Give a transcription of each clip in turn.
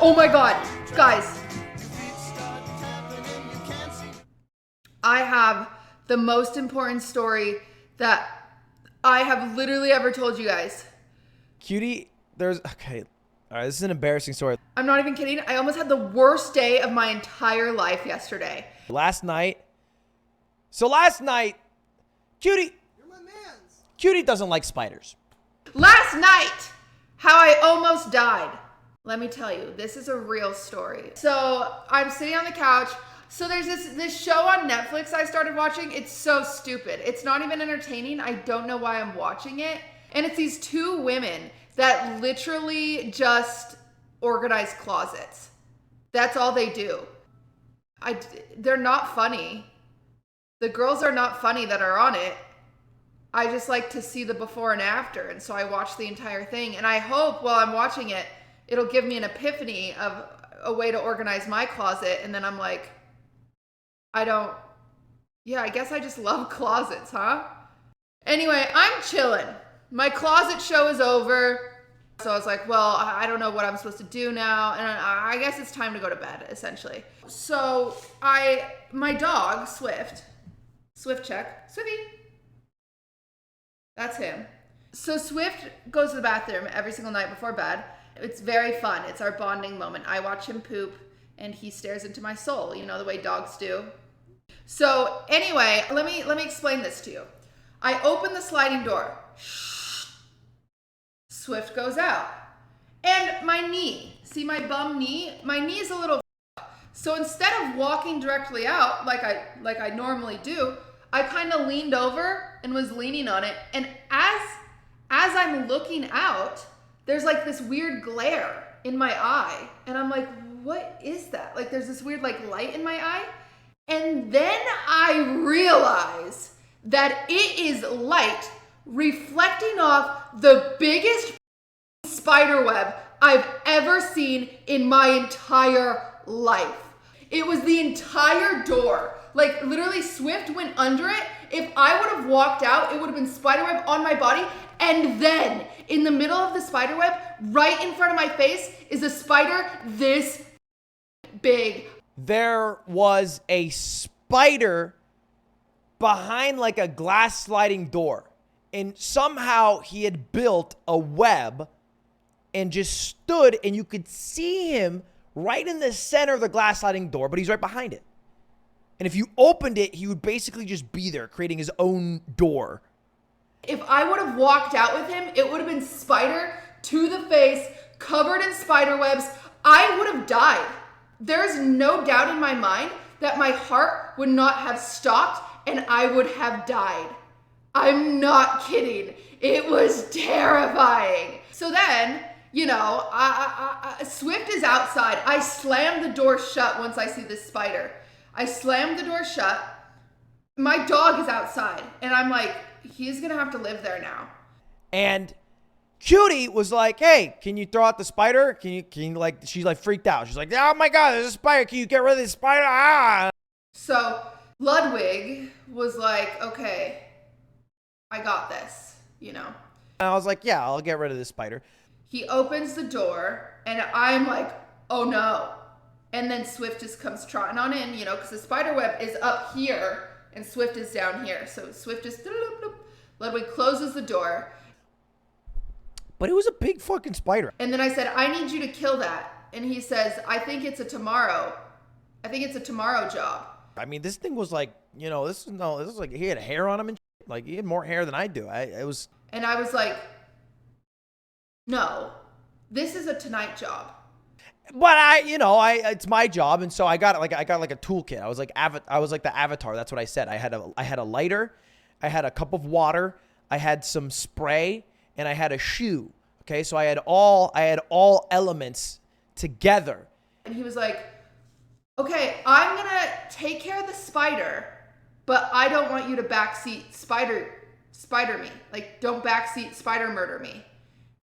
Oh my God, guys. I have the most important story that I have literally ever told you guys. Cutie, okay. All right, this is an embarrassing story. I'm not even kidding. I almost had the worst day of my entire life yesterday. Last night, Cutie, You're my mans. Cutie doesn't like spiders. Last night, how I almost died. Let me tell you, this is a real story. So I'm sitting on the couch. So there's this show on Netflix I started watching. It's so stupid. It's not even entertaining. I don't know why I'm watching it. And it's these two women that literally just organize closets. That's all they do. They're not funny. The girls are not funny that are on it. I just like to see the before and after. And so I watch the entire thing. And I hope while I'm watching it, it'll give me an epiphany of a way to organize my closet. And then I'm like, I guess I just love closets, huh? Anyway, I'm chilling. My closet show is over. So I was like, well, I don't know what I'm supposed to do now. And I guess it's time to go to bed, essentially. So my dog, Swift check, Swifty. That's him. So Swift goes to the bathroom every single night before bed. It's very fun. It's our bonding moment. I watch him poop and he stares into my soul, you know, the way dogs do. So anyway, let me explain this to you. I open the sliding door. Swift goes out. And my knee, see my bum knee? My knee is a little so instead of walking directly out like I normally do, I kind of leaned over and was leaning on it. And as I'm looking out, there's like this weird glare in my eye. And I'm like, what is that? Like there's this weird like light in my eye. And then I realize that it is light reflecting off the biggest spider web I've ever seen in my entire life. It was the entire door. Like literally Swift went under it. If I would have walked out, it would have been spiderweb on my body. And then in the middle of the spiderweb, right in front of my face, is a spider this big. There was a spider behind like a glass sliding door. And somehow he had built a web and just stood, and you could see him right in the center of the glass sliding door, but he's right behind it. And if you opened it, he would basically just be there, creating his own door. If I would have walked out with him, it would have been spider to the face, covered in spider webs. I would have died. There's no doubt in my mind that my heart would not have stopped and I would have died. I'm not kidding. It was terrifying. So then, you know, Swift is outside. I slam the door shut once I see this spider. I slammed the door shut. My dog is outside. And I'm like, he's going to have to live there now. And Cutie was like, hey, can you throw out the spider? Can you like, she's like freaked out. She's like, oh my God, there's a spider. Can you get rid of this spider? Ah. So Ludwig was like, okay, I got this, you know. And I was like, yeah, I'll get rid of this spider. He opens the door and I'm like, oh no. And then Swift just comes trotting on in, you know, because the spider web is up here and Swift is down here. So Swift just, Ludwig closes the door. But it was a big fucking spider. And then I said, I need you to kill that. And he says, I think it's a tomorrow job. I mean, this thing was like, you know, this was like, he had hair on him and shit. Like, he had more hair than I do. And I was like, no, this is a tonight job. But it's my job, and so I got like a toolkit. I was like the Avatar. That's what I said. I had a lighter, I had a cup of water, I had some spray, and I had a shoe. Okay, so I had all elements together. And he was like, okay, I'm gonna take care of the spider, but I don't want you to backseat spider me. Like, don't backseat spider murder me.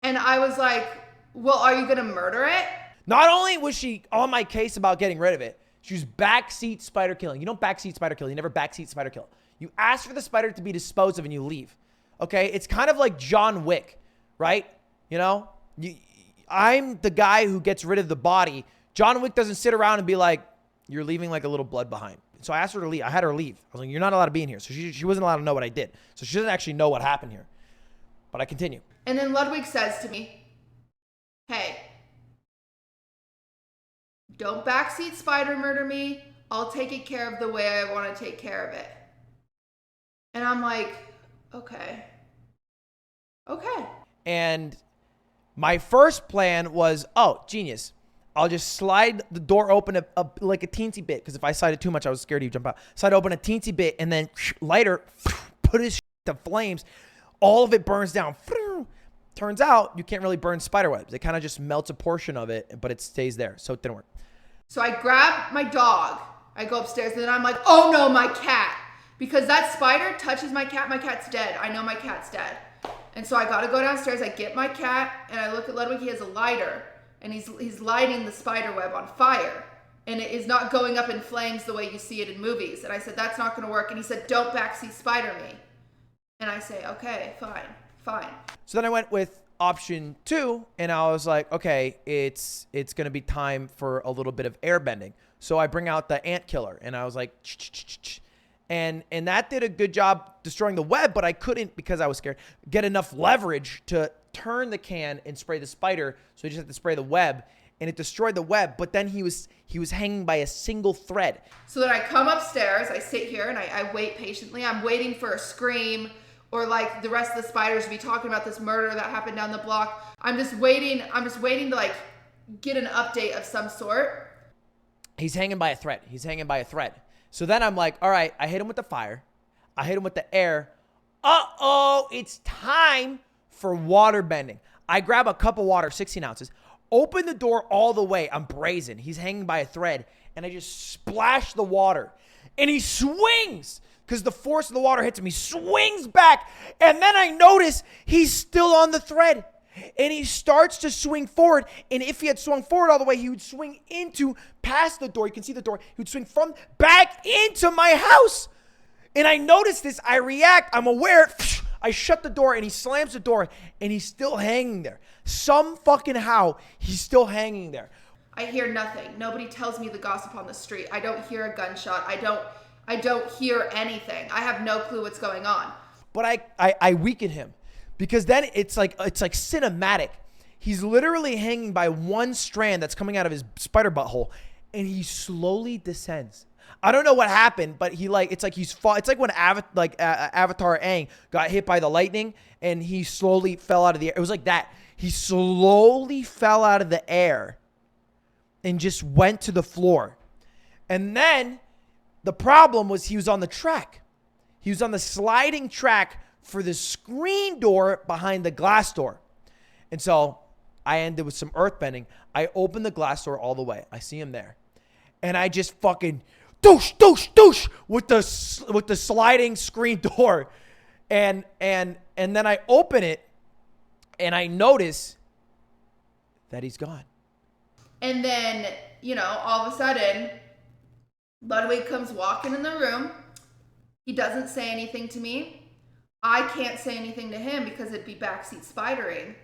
And I was like, well, are you gonna murder it? Not only was she on my case about getting rid of it, she was backseat spider killing. You don't backseat spider kill. You never backseat spider kill. You ask for the spider to be disposed of and you leave. Okay? It's kind of like John Wick, right? You know? I'm the guy who gets rid of the body. John Wick doesn't sit around and be like, you're leaving like a little blood behind. So I asked her to leave. I had her leave. I was like, you're not allowed to be in here. So she wasn't allowed to know what I did. So she doesn't actually know what happened here. But I continue. And then Ludwig says to me, hey, don't backseat spider murder me. I'll take it care of the way I want to take care of it. And I'm like, okay. And my first plan was, oh, genius. I'll just slide the door open like a teensy bit. Because if I slide it too much, I was scared he'd jump out. Slide open a teensy bit and then lighter, put his to flames. All of it burns down. Turns out you can't really burn spider webs. It kind of just melts a portion of it, but it stays there. So it didn't work. So I grab my dog. I go upstairs and then I'm like, oh no, my cat. Because that spider touches my cat. My cat's dead. I know my cat's dead. And so I got to go downstairs. I get my cat and I look at Ludwig. He has a lighter and he's lighting the spider web on fire. And it is not going up in flames the way you see it in movies. And I said, that's not going to work. And he said, don't backseat spider me. And I say, okay, fine. So then I went with option 2 and I was like, okay, it's going to be time for a little bit of air bending. So I bring out the ant killer and I was like, and that did a good job destroying the web, but I couldn't, because I was scared, get enough leverage to turn the can and spray the spider. So I just had to spray the web and it destroyed the web. But then he was hanging by a single thread. So then I come upstairs, I sit here and I wait patiently. I'm waiting for a scream or like the rest of the spiders to be talking about this murder that happened down the block. I'm just waiting to like get an update of some sort. He's hanging by a thread. So then I'm like, all right, I hit him with the fire. I hit him with the air. Uh-oh, it's time for water bending. I grab a cup of water, 16 ounces, open the door all the way. I'm brazen. He's hanging by a thread. And I just splash the water. And he swings because the force of the water hits him. He swings back. And then I notice he's still on the thread. And he starts to swing forward. And if he had swung forward all the way, he would swing past the door. You can see the door. He would swing back into my house. And I notice this. I react. I'm aware. I shut the door and he slams the door and he's still hanging there. Some fucking how he's still hanging there. I hear nothing. Nobody tells me the gossip on the street. I don't hear a gunshot. I don't hear anything. I have no clue what's going on. But I weaken him. Because then it's like cinematic. He's literally hanging by one strand that's coming out of his spider butthole, and he slowly descends. I don't know what happened, but it's like when Avatar Aang got hit by the lightning, and he slowly fell out of the air. It was like that. He slowly fell out of the air, and just went to the floor. And then the problem was he was on the track. He was on the sliding track for the screen door behind the glass door. And so I ended with some earth bending. I opened the glass door all the way. I see him there. And I just fucking doosh, doosh, doosh with the sliding screen door. And then I open it and I notice that he's gone. And then, all of a sudden, Ludwig comes walking in the room. He doesn't say anything to me. I can't say anything to him because it'd be backseat spidering.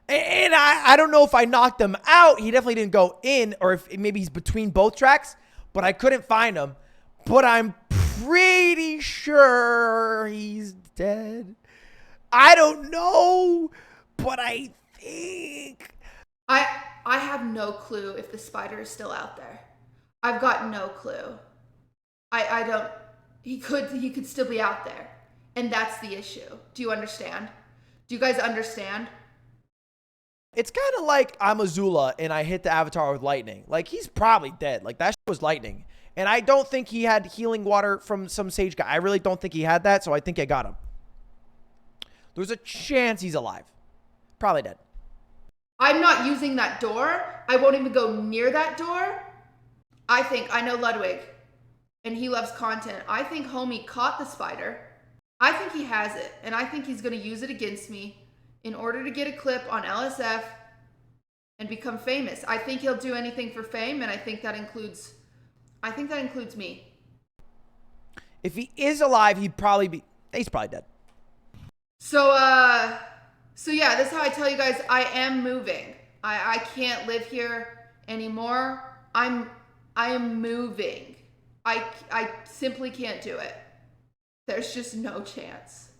And I don't know if I knocked him out. He definitely didn't go in, or if maybe he's between both tracks, but I couldn't find him. But I'm pretty sure he's dead. I don't know, but I think. I have no clue if the spider is still out there. I've got no clue. I don't. He could still be out there. And that's the issue. Do you understand? Do you guys understand? It's kind of like I'm Azula and I hit the Avatar with lightning. Like, he's probably dead. Like, that shit was lightning. And I don't think he had healing water from some sage guy. I really don't think he had that, so I think I got him. There's a chance he's alive. Probably dead. I'm not using that door. I won't even go near that door. I know Ludwig, and he loves content. I think homie caught the spider. I think he has it, and I think he's going to use it against me in order to get a clip on LSF and become famous. I think he'll do anything for fame, and I think that includes me. If he is alive, he's probably dead. So yeah, this is how I tell you guys I am moving. I can't live here anymore. I am moving. I simply can't do it. There's just no chance.